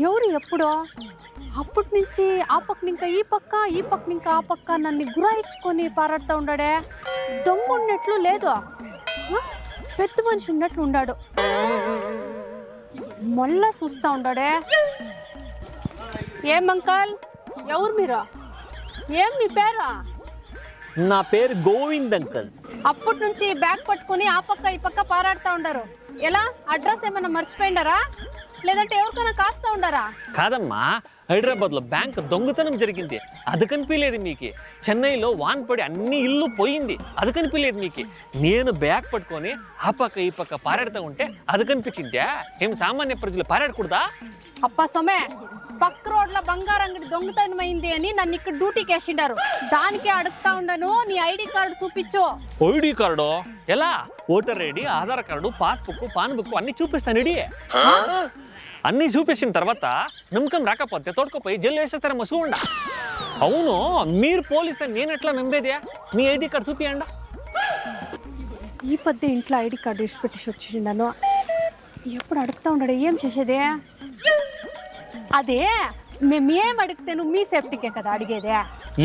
ఎవరు ఎప్పుడో అప్పటి నుంచి ఆ పక్కన ఇంకా ఈ పక్కన ఇంకా ఆ పక్క నన్ను గురాయించుకొని పారాడుతూ ఉన్నాడే. దొంగ ఉన్నట్లు లేదు, పెద్ద మనిషి ఉన్నట్లు ఉన్నాడు. మళ్ళా చూస్తూ ఉన్నాడే. ఏం అంకల్, ఎవరు మీరు? ఏం మీ పేరా? నా పేరు గోవింద్ అంకల్. అప్పటి నుంచి బ్యాగ్ పట్టుకొని ఆ పక్క ఈ పక్క పారాడుతూ ఉండారు. ఎలా? అడ్రస్ ఏమన్నా మర్చిపోయిండారా, లేదంటే ఎవరికైనా కాస్తా ఉండారా? కాదమ్మా, హైదరాబాద్లో బ్యాంక్ దొంగతనం జరిగింది, అది కనిపించలేదు మీకు. చెన్నైలో వాన్ పడి అన్ని ఇల్లు పోయింది, అది కనిపించలేదు మీకు. నేను బ్యాగ్ పట్టుకొని ఆ పక్క ఈ పక్క పారాడుతూ ఉంటే అది కనిపించిందా? ఏం సామాన్య ప్రజలు పారాడకూడదా? అప్ప సొమే, పక్క రోడ్ల బంగారు అంగడి దొంగతనం అయింది అని నన్ను ఇక్కడ డ్యూటీకి వేసిండారు. దానికే అడుగుతా ఉండను, నీ ఐడి కార్డు చూపించు. ఐడి కార్డు ఎలా? Voter ID, Aadhaar card, passbook, pan book అన్ని చూపిస్తాను. రెడీ అన్నీ చూపించిన తర్వాత నమ్మకం రాకపోతే తోడుకోపోయి జైలు వేసేస్తారేమో చూడండి. అవును, మీరు పోలీస్ అని నేను ఎట్లా నమ్మేదే? మీ ఐడి కార్డు చూపియండి. ఈ పద్ద ఇంట్లో ఐడి కార్డు ఇచ్చిపెట్టేసి వచ్చిండాను. ఎప్పుడు అడుగుతా ఉన్నాడు, ఏం చేసేదే? అదే మేమేం అడిగితే నువ్వు మీ సేఫ్టీకే కదా అడిగేదే.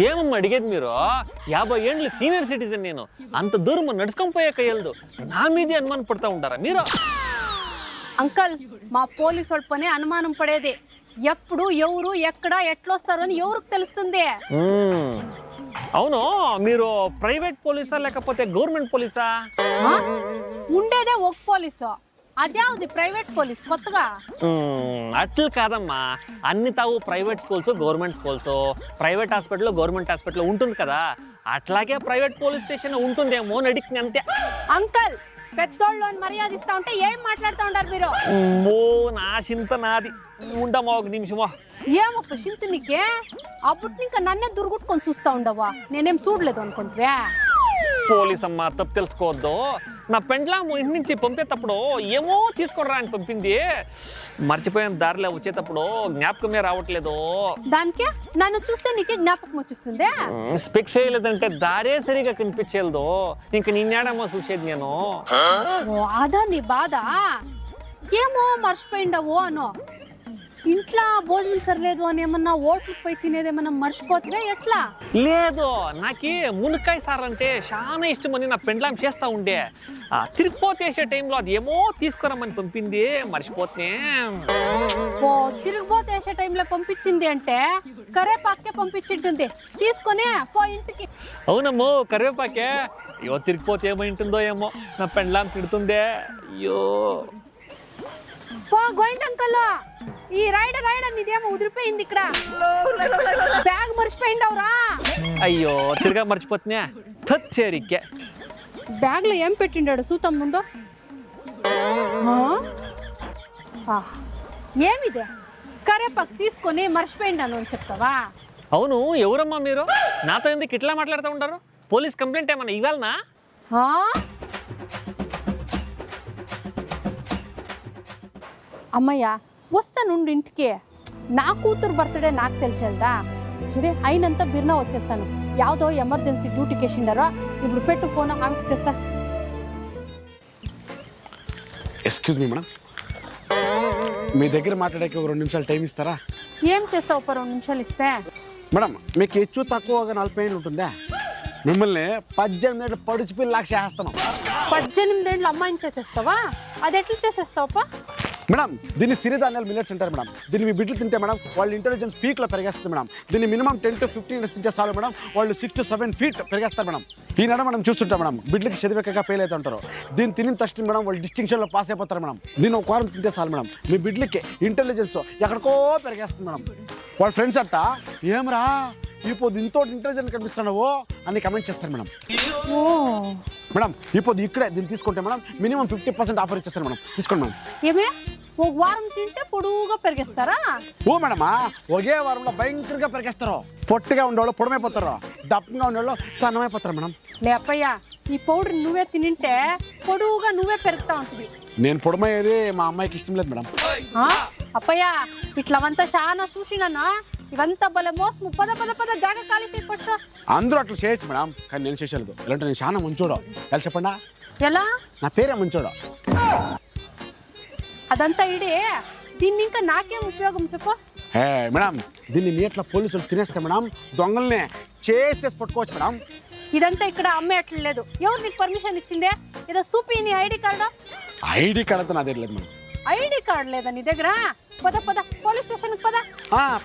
ఏమమ్మా అడిగేది మీరు? 50 ఏళ్ళు సీనియర్ సిటిజన్ నేను. అంత దూరం నడుచుకొని పోయాక వెళ్దు నా మీదే అనుమానం పడుతూ ఉంటారా మీరు? అంకల్, మా పోలీసు వాళ్ళ పని అనుమానం పడేది. ఎప్పుడు ఎవరు ఎక్కడ ఎట్లొస్తారు అని ఎవరికి తెలుస్తుంది? అవును, మీరు ప్రైవేట్ పోలీసా లేకపోతే గవర్నమెంట్ పోలీసా? ఉండేదే ఒక పోలీసు, అదే అది ప్రైవేట్ పోలీస్ కొత్తగా. అట్లు కాదమ్మా, అన్ని తావు private schools, government schools, private hospital, government hospital ఉంటుంది కదా, అట్లాగే ప్రైవేట్ పోలీస్ స్టేషన్ ఉంటుందేమో అని అడిగింది అంతే. అంకల్, పెద్దోళ్ళు అని మర్యాద ఇస్తా ఉంటే ఏం మాట్లాడుతూ ఉంటారు మీరు? నా చింత నాది, ఉండమ్మా ఒక నిమిషమో. ఏమప్ప చింత నీకే? అప్పుడు ఇంకా నన్నే దుర్గుట్టుకొని చూస్తా ఉండవా? నేనేం చూడలేదు అనుకుంటువా? పోలీస్ అమ్మ, తప్పు తెలుసుకోవద్దు. నా పెండ్లాము ఇంటి నుంచి పంపేటప్పుడు ఏమో తీసుకోరా అని పంపింది, మర్చిపోయిన దారిలో వచ్చేటప్పుడు జ్ఞాపకమే రావట్లేదు. దానికే నన్ను చూస్తే నీకే జ్ఞాపకం వచ్చేస్తుంది. స్పెక్స్ వేయలేదంటే దారే సరిగా కనిపించేదో, ఇంక నిన్నేడమ్మో చూసేది నేను. అదా నీ బాధ? ఏమో మర్చిపోయిండవు అను. ఇంట్లో భోజనం సరిలేదు అని ఏమన్నా ఓట్లు పోయి తినేదేమన్నా మర్చిపోతుందా ఎట్లా? లేదు, నాకి మునక్కాయ సార్ అంటే చాలా ఇష్టమని నా పెండ్లాం చేస్తా ఉండే. తిరిగిపోతే వేసే టైంలో అది ఏమో తీసుకురమ్మని పంపింది, మర్చిపోతే. తిరిగిపోతే వేసే టైంలో పంపించింది అంటే కరేపాకే పంపించింటుంది, తీసుకొని పో ఇంటికి. అవునమ్మో, కరివేపాకే. అయ్యో, తిరిగిపోతే ఏమైంటుందో ఏమో, నా పెండ్లాం తిడుతుందే. అయ్యో పో గోవిందంకల్, ఈ రైడర్ నీదేమో ఉదిరిపోయింది ఇక్కడ. బ్యాగ్ మర్చిపోయిండవురా? అయ్యో, తిరిగా మర్చిపోతున్నా. తేరికే బ్యాగ్ లో ఏం పెట్టిండాడు సూతమ్ముండో? ఏమిదే? కరేపాకు తీసుకొని మర్చిపోయిండాను అని చెప్తావా? అవును, ఎవరమ్మా మీరు? నాతో ఎందుకు ఇట్లా మాట్లాడుతూ ఉంటారు? పోలీస్ కంప్లైంట్ ఏమన్నా ఇవ్వాలనా? అమ్మయ్య, వస్తానుండి ఇంటికి. నా కూతురు బర్త్డే నాకు తెలిసేదా? చూడే, అయినంత బిర్నా వచ్చేస్తాను. ಯಾವುದೋ ఎమర్జెన్సీ డ్యూటీకి వేసిండారో. ఇప్పుడు పెట్టు ఫోన్, ఆమెకి చేస్తా. ఎక్స్క్యూజ్ మీ మేడం, మీ దగ్గర మాట్లాడడానికి ఒక 2 నిమిషాలు టైం ఇస్తారా? ఏం చేస్తావు? 2 నిమిషాలు ఇస్తే. మేడం, మీకు హెచ్చు తక్కువగా 40 ఏళ్ళు ఉంటుందా? మిమ్మల్ని 18 ఏళ్ళు పడుచు పిల్లలాగా చేస్తున్నాం. 18 ఏళ్ళు అమ్మాయిని చేసేస్తావా? అది ఎట్లా చేసేస్తావప్ప? మేడం, దీన్ని సిరిధాన్యాలు మిల్లెట్స్ అంటారు మేడం. దీన్ని మీ బిడ్డలు తింటే మేడం వాళ్ళు ఇంటెలిజెన్స్ పీక్లో పెరిగేస్తుంది మేడం. దీన్ని మినిమం 10 to 15 ఇయర్స్ తింటే చాలు మేడం, వాళ్ళు 6 to 7 feet పెరిగేస్తారు మేడం. ఈనాడు మనం చూస్తుంటాం మేడం, బిడ్డలకి చదివేకగా ఫెయిల్ అవుతూ ఉంటారు. దీన్ని తినిన తక్షణం మేడం వాళ్ళు డిస్టింక్షన్లో పాస్ అయిపోతారు మేడం. దీన్ని ఒక వారం తింటే చాలు మేడం, మీ బిడ్డలకి ఇంటెలిజెన్స్ ఎక్కడికో పెరిగేస్తుంది మేడం. వాళ్ళ ఫ్రెండ్స్ అంట, ఏమరా ఇప్పుడు ఇంతో ఇంటెలిజెంట్ కనిపిస్తున్నావు అని కమెంట్ చేస్తారు మేడం. మేడం, ఇప్పుడు ఇక్కడే దీన్ని తీసుకుంటే మేడం మినిమం 50% ఆఫర్ ఇచ్చేస్తారు మేడం. తీసుకోండి మేడం. ఏమే, ఒక వారం తింటే పొడువుగా పెరిగేస్తారా? ఓ మేడమా, ఒకే వారంలో భయంకరంగా పెరిగేస్తారు. పొట్టిగా ఉండేవాళ్ళు పొడమైపోతారు, దప్పంగా ఉండేవాళ్ళు సన్నమైపోతారు మేడం. లేపయ్యా, ఈ పౌడర్ నువ్వే తినింటే పొడువుగా నువ్వే పెరుగుతా ఉంటుంది. నేను పొడమయ్యేది మా అమ్మాయికి ఇష్టం లేదు మేడం. ఆ? అప్పయ్య ఇట్లవంతా చాలా చూసినానా, ఇవంతా బలే మోసము. పద పద పద జాగ ఖాళీ చేయపట్టు. అందరూ అట్లా చేయొచ్చు మేడం, కానీ నేను చేసేది ఎలాంటి నేను చాలా మంచోడు. ఎలా చెప్పండా? ఎలా? నా పేరే మంచోడు. అదంతా ఇడే, దీన్ని ఇంకా నాకేం ఉపయోగం చెప్పు. ఏ మేడం, దీన్ని మీ ఎట్లా పోలీసులు తినేస్తే మేడం దొంగల్ని చేసేసి పట్టుకోవచ్చు మేడం. ఇదంతా ఇక్కడ అమ్మేయట్లేదు లేదు. ఎవరు నీకు పర్మిషన్ ఇచ్చిందే? ఏదో చూపి నీ ఐడి కార్డు. ఐడి కార్డ్ అంతా నా దగ్గర లేదు మేడం. ఐడి కార్డు లేదా నీ దగ్గర? పద పద పోలీస్ స్టేషన్కి పద.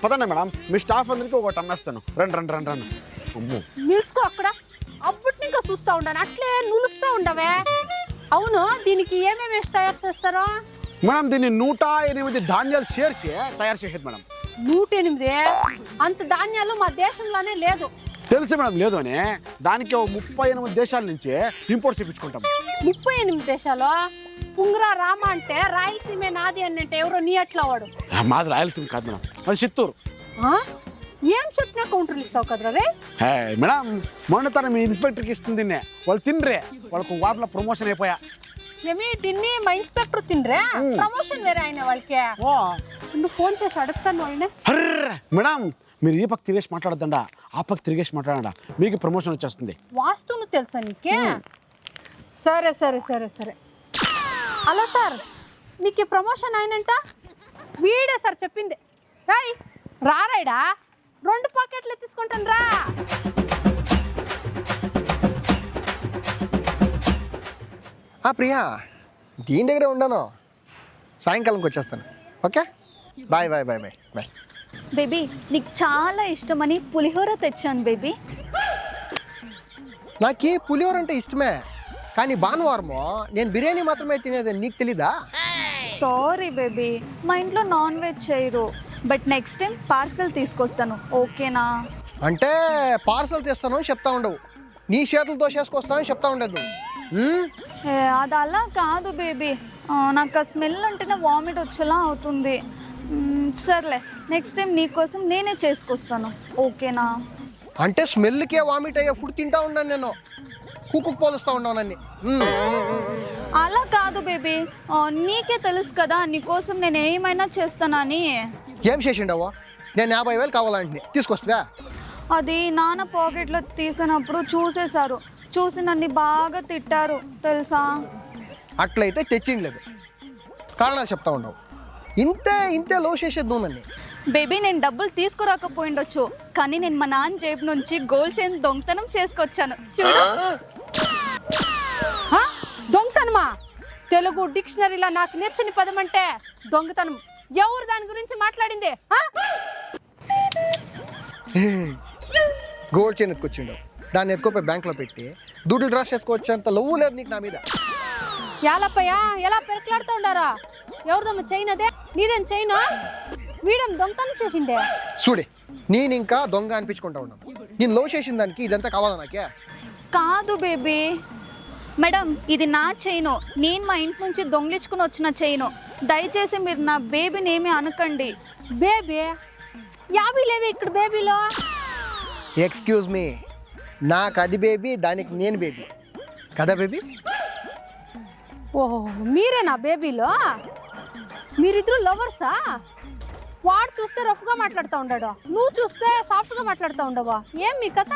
పదండి మేడం, మీ స్టాఫ్ అందరికీ ఒకటి అమ్మేస్తాను. రండి రండి రండి రండి. అమ్మో, నిలుసుకో అక్కడ. అప్పటి ఇంకా చూస్తూ ఉండాను, అట్లే నులుస్తూ ఉండవే. అవును, దీనికి ఏమేమి వేసి తయారు చేస్తారో? మేడం దీన్ని 108 ధాన్యాలు చేర్చి తయారు చేసేది మేడం. 108? అంత ధాన్యాలు మా దేశంలోనే లేదు. తెలుసు మేడం లేదు అని. దానికి 38 దేశాల నుంచి ఇంపోర్ట్ చేయించుకుంటాం. 38 దేశాలు? పుంగరా రామ అంటే రాయలసీమే నాది అని అంటే ఎవరో నీ అట్లా వాడు. మాది రాయలసీమ కాదు మేడం, అది చిత్తూరు. ఏం చెప్పినా కౌంటర్లు ఇస్తావు కదరా రే? మేడం మొన్న తన మీ ఇన్స్పెక్టర్కి ఇస్తుంది తిన్నే, వాళ్ళు తినరే, వాళ్ళకు వాటిలో ప్రమోషన్ అయిపోయా. ఏమి దీన్ని మా ఇన్స్పెక్టర్ తినరే? ప్రమోషన్ వేరే అయిన వాళ్ళకి. నువ్వు ఫోన్ చేసి అడుగుతాను వాళ్ళనే. మేడం మీరు ఈ పక్క తిరిగేసి మాట్లాడద్దండా, ఆ పక్క తిరిగేసి మాట్లాడండా, మీకు ప్రమోషన్ వచ్చేస్తుంది. వాస్తును తెలుసా నీకే? సరే సరే సరే సరే. అలా సార్, మీకు ఈ ప్రమోషన్ అయినంట వీడే సార్ చెప్పింది. రారాయిడా, 2 పాకెట్లు తీసుకుంటాను రా. ప్రియా, దీని దగ్గరే ఉన్నాను, సాయంకాలంకి వచ్చేస్తాను. Okay, bye bye bye bye bye. Baby నీకు చాలా ఇష్టమని పులిహోర తెచ్చాను బేబీ. నాకు పులిహోర అంటే ఇష్టమే, కానీ భానువారమో నేను బిర్యానీ మాత్రమే తినేదని నీకు తెలీదా? సారీ బేబీ, మా ఇంట్లో నాన్ వెజ్ చేయరు. బట్ నెక్స్ట్ టైం పార్సల్ తీసుకొస్తాను, ఓకేనా? అంటే పార్సల్ తెస్తాను చెప్తా ఉండవు, నీ చేతులతో చేసుకొస్తాను చెప్తా ఉండదు. అది అలా కాదు బేబీ, నాకు ఆ స్మెల్ అంటేనే వామిట్ వచ్చేలా అవుతుంది. సర్లే, నెక్స్ట్ టైం నీకోసం నేనే చేసుకొస్తాను, ఓకేనా? అంటే స్మెల్కే వామిట్ అయ్యే ఫుడ్ తింటా ఉన్నాను నేను, కుక్కు పోలుస్తూ ఉన్నాను అన్ని. అలా కాదు బేబీ, నీకే తెలుసు కదా నీకోసం నేను ఏమైనా చేస్తానని. ఏం చేసిండవో? నేను 50,000 కావాలంటే తీసుకొస్తా. అది నాన్న పాకెట్లో తీసినప్పుడు చూసేశారు, చూసి నన్ను బాగా తిట్టారు తెలుసా. అట్లయితే తెచ్చిండలేదు, కారణాలు చెప్తా ఉండవు. ఇంతే లో చేసేది నువ్వు నన్ను. బేబీ నేను డబ్బులు తీసుకురాకపోయిండొచ్చు, కానీ నేను మా నాన్న జేబు నుంచి గోల్డ్ చైన్ దొంగతనం చేసుకొచ్చాను చూడు. దొంగతనమా? తెలుగు డిక్షనరీలో నాకు నచ్చని పదం అంటే దొంగతనం. ఎవరు దాని గురించి మాట్లాడింది? గోల్డ్ చైన్ ఎత్తుకొచ్చిండు, దాన్ని ఎత్తుకోపోయి బ్యాంక్లో పెట్టి దుడ్డు డ్రా చేసుకోవచ్చంత లవ్వు లేదు నీకు నా మీద. యాలప్పయ్యా, ఎలా పెరకలాడుతూ ఉండారా? ఎవరిదమ్మ చైన్ అదే? నీదేం చైనా? వీడేం దొంగతనం చేసిందే? చూడే, నేను ఇంకా దొంగ అనిపించుకుంటా ఉన్నాను. నేను లవ్ చేసిన దానికి ఇదంతా కావాలా నాకే? కాదు బేబీ, మేడం ఇది నా చైను, నేను మా ఇంటి నుంచి దొంగిలించుకుని వచ్చిన చైను. దయచేసి మీరు నా బేబీని ఏమీ అనకండి. బేబీ? యాభై లేవి ఇక్కడ బేబీలో. ఎక్స్క్యూజ్ మీ, నాకు అది బేబీ, దానికి నేను బేబీ కదా బేబీ? ఓహో, మీరేనా బేబీలో? మీరిద్దరు లవర్సా? వాడు చూస్తే రఫ్గా మాట్లాడుతూ ఉన్నాడు, నువ్వు చూస్తే సాఫ్ట్గా మాట్లాడుతూ ఉండవా? ఏం మీ కథ?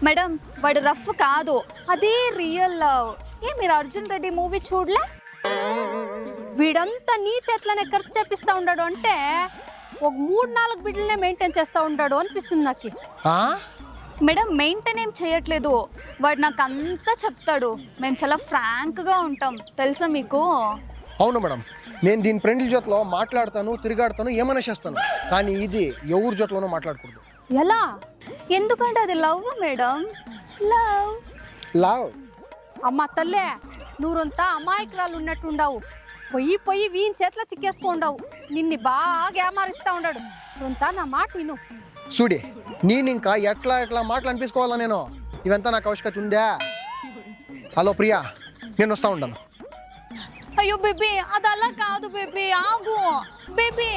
మేడం వాడు రఫ్ కాదు, అదే రియల్ లవ్. మీరు అర్జున్ రెడ్డి మూవీ చూడలే? వీడంతా నీ చేతిలోనే ఖర్చు చేపిస్తూ ఉన్నాడు అంటే ఒక 3-4 బిడ్డలనే మెయింటైన్ చేస్తూ ఉంటాడు అనిపిస్తుంది నాకు. మేడం మెయింటైన్ ఏం చేయట్లేదు, వాడు నాకు అంతా చెప్తాడు. మేము చాలా ఫ్రాంక్గా ఉంటాం తెలుసా మీకు. అవును మేడం, నేను దీని ఫ్రెండ్ల జొట్లో మాట్లాడతాను, తిరిగాడతాను, ఏమైనా చేస్తాను, కానీ ఇది ఎవరి జొట్లోనూ మాట్లాడకూడదు. ఎలా? ఎందుకంటే అది లవ్ మేడం, లవ్. లవ్? అమ్మ తల్లే, నువ్వంతా అమాయకురాలు ఉన్నట్టు ఉండవు. పొయ్యి వీని చేతిలో చిక్కేసుకుండవు. నిన్ను బాగా ఏమారిస్తూ ఉన్నాడు. నువ్వంతా నా మాట విను. చూడి, నేను ఇంకా ఎట్లా మాటలు అనిపించుకోవాలా నేను? ఇవంతా నాకు ఆవశ్యకత ఉందా? హలో ప్రియా, నేను వస్తూ ఉంటాను. అయ్యో బేబీ, అది అలా కాదు బేబీ, ఆగు బేబీ.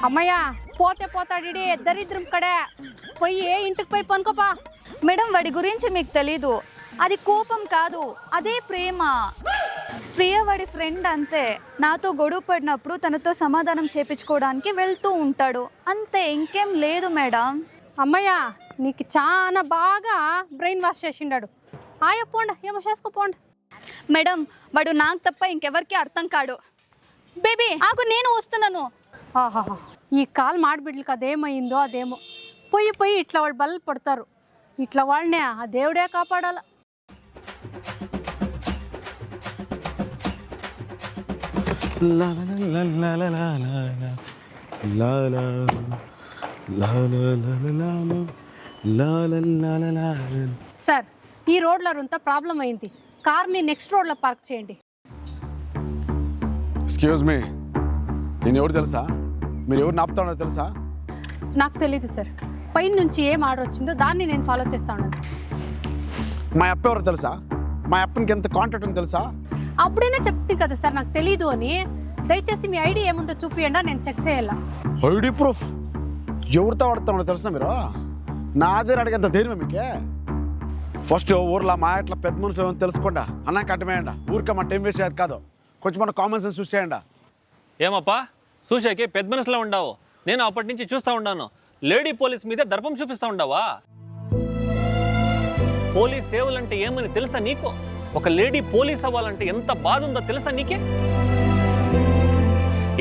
అమ్మయ్య పోతే పోతాడి దరిద్రం కడే. పోయి ఇంటికి పోయి పనుకోపా. మేడం వాడి గురించి మీకు తెలీదు, అది కోపం కాదు, అదే ప్రేమ. ప్రియ వాడి ఫ్రెండ్ అంతే. నాతో గొడవ పడినప్పుడు తనతో సమాధానం చేపించుకోవడానికి వెళ్తూ ఉంటాడు అంతే, ఇంకేం లేదు మేడం. అమ్మయ్య నీకు చాలా బాగా బ్రెయిన్ వాష్ చేసిండాడు. ఆయా పోండి, ఏమో చేసుకోపోండి. మేడం వాడు నాకు తప్ప ఇంకెవరికి అర్థం కాడు. బేబీ ఆకు, నేను వస్తున్నాను. ఆహాహా, ఈ కాల్ మాడబిడ్డలకి అదేమైందో అదేమో. పోయి పోయి ఇట్లా వాళ్ళు బల్ల పడతారు. ఇట్లా వాళ్ళనే ఆ దేవుడే కాపాడాల. సార్, ఈ రోడ్లో అంతా ప్రాబ్లం అయింది. కార్ని నెక్స్ట్ రోడ్లో పార్క్ చేయండి. ఎక్స్క్యూజ్ మీ, నేను ఎవరు తెలుసా? మీరు ఎవరు నాపుతా ఉన్నారో తెలుసా? నాకు తెలీదు సార్. పైన నుంచి ఏం ఆర్డర్ వచ్చిందో దాన్ని నేను ఫాలో చేస్తా ఉన్నాను. మా అప్ప ఎవరు తెలుసా? మా అప్పనికి ఎంత కాంటాక్ట్ ఉందో తెలుసా? అప్పుడైనా చెప్తే కదా సార్ నాకు తెలీదు అని. దయచేసి మీ ఐడి ఏముందో చూపియండి, నేను చెక్ చేయాలా. ఐడి ప్రూఫ్ ఎవరితో వాడుతున్నాడో తెలుసా మీరు? నా దగ్గర అడిగేంత ధైర్యం మీకే? ఫస్ట్ ఊర్లో మా ఇట్లా పెద్ద మనుషులు ఏమో తెలుసుకోండా, అన్నా కట్టమేయండి. ఊరికే మన టైం వేస్ట్ అయ్యేది కాదు, కొంచెం మన కామన్ సెన్స్ చూసేయండి. ఏమప్పా చూసాకే పెద్ద మనసులో ఉండావు. నేను అప్పటి నుంచి చూస్తూ ఉన్నాను. లేడీ పోలీస్ మీద దర్పం చూపిస్తూ ఉండవా? పోలీస్ సేవలంటే ఏమని తెలుసా నీకు? ఒక లేడీ పోలీస్ అవ్వాలంటే ఎంత బాధ ఉందో తెలుసా నీకే?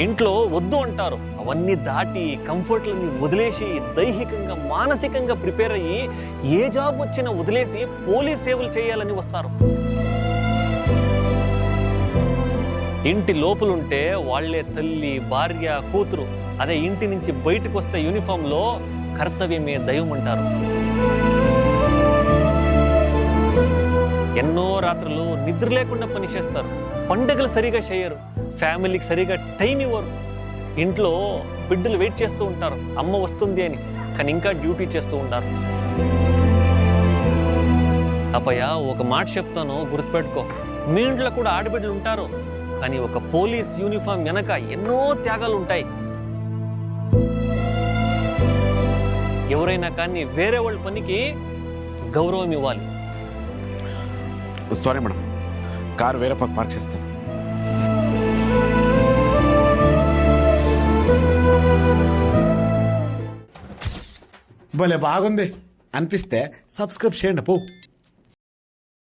ఇంట్లో వద్దు అంటారు, అవన్నీ దాటి కంఫర్ట్లని వదిలేసి దైహికంగా మానసికంగా ప్రిపేర్ అయ్యి ఏ జాబ్ వచ్చినా వదిలేసి పోలీస్ సేవలు చేయాలని వస్తారు. ఇంటి లోపలుంటే వాళ్లే తల్లి, భార్య, కూతురు. అదే ఇంటి నుంచి బయటకు వస్తే యూనిఫామ్లో కర్తవ్యమే దైవం అంటారు. ఎన్నో రాత్రులు నిద్ర లేకుండా పనిచేస్తారు. పండుగలు సరిగా చేయరు, ఫ్యామిలీకి సరిగా టైం ఇవ్వరు. ఇంట్లో బిడ్డలు వెయిట్ చేస్తూ ఉంటారు అమ్మ వస్తుంది అని, కానీ ఇంకా డ్యూటీ చేస్తూ ఉంటారు. అప్పయ్య ఒక మాట చెప్తాను, గుర్తుపెట్టుకో. మీ ఇంట్లో కూడా ఆడబిడ్డలు ఉంటారు, కానీ ఒక పోలీస్ యూనిఫామ్ వెనక ఎన్నో త్యాగాలు ఉంటాయి. ఎవరైనా కానీ వేరే వాళ్ళ పనికి గౌరవం ఇవ్వాలి. సారీ మేడం, కారు వేరే పక్క పార్క్ చేస్తాను. భలే బాగుంది అనిపిస్తే సబ్స్క్రైబ్ చేయండి పో.